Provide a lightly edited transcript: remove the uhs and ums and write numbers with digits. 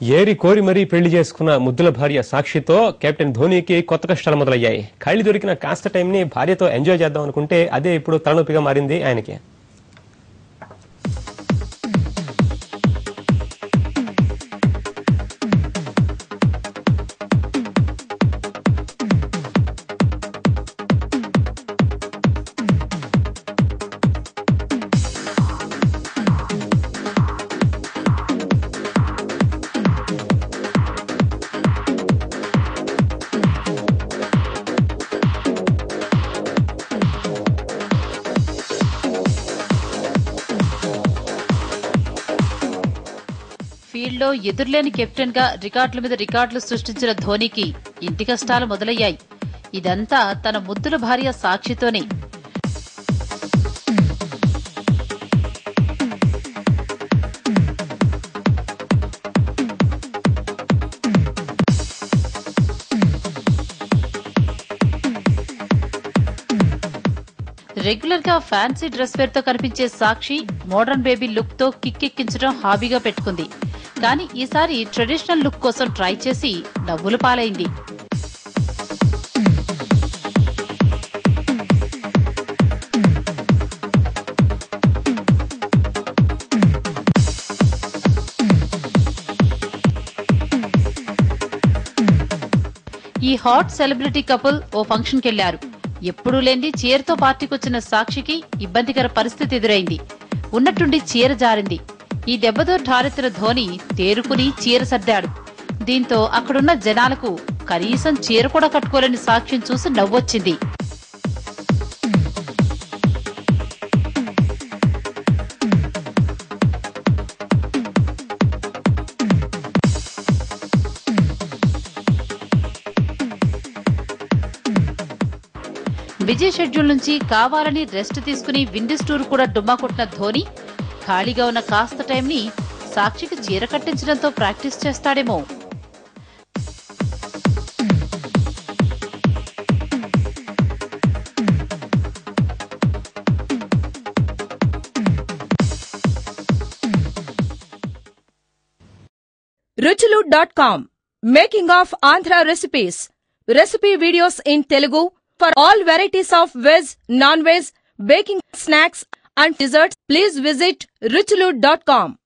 ఏరి కోరి మరీ పెళ్లి చేసుకున్న ముద్దుల భార్య సాక్షితో కెప్టెన్ ధోనీకి కొత్త కష్టాలు మొదలయ్యాయి. ఖాళీ దొరికిన కాస్త టైంని భార్యతో ఎంజాయ్ చేద్దాం అనుకుంటే అదే ఇప్పుడు తలనొప్పిగా మారింది ఆయనకి. ఫీల్డ్లో ఎదురులేని కెప్టెన్ గా రికార్డుల మీద రికార్డులు సృష్టించిన ధోనీకి ఇంటి కష్టాలు మొదలయ్యాయి. ఇదంతా తన ముద్దుల భార్య సాక్షితోనే. రెగ్యులర్ గా ఫ్యాన్సీ డ్రెస్ వేర్తో కనిపించే సాక్షి మోడర్న్ బేబీ లుక్ తో కిక్కెక్కించడం హాబీగా పెట్టుకుంది. కానీ ఈసారి ట్రెడిషనల్ లుక్ కోసం ట్రై చేసి నవ్వుల పాలైంది. ఈ హాట్ సెలబ్రిటీ కపుల్ ఓ ఫంక్షన్ కెళ్లారు. ఎప్పుడూ లేని చీరతో పార్టీకొచ్చిన సాక్షికి ఇబ్బందికర పరిస్థితి ఎదురైంది. ఉన్నట్టుండి చీర జారింది. ఈ దెబ్బతో ఠారెత్తిన ధోని తేరుకుని చీర సర్దాడు. దీంతో అక్కడున్న జనాలకు కనీసం చీర కూడా కట్టుకోలేని సాక్షిని చూసి నవ్వొచ్చింది. బిజీ షెడ్యూల్ నుంచి కావాలని రెస్ట్ తీసుకుని విండీస్ టూర్ కూడా డుమ్మా కొట్టిన ధోని ఖాళీగా ఉన్న కాస్త టైంని సాక్షికి చీర కట్టించడంతో ప్రాక్టీస్ చేస్తాడేమో. ruchulu.com Making of Andhra recipes. Recipe videos in Telugu for all varieties of veg, non-veg, baking snacks and desserts. Please visit ruchulu.com.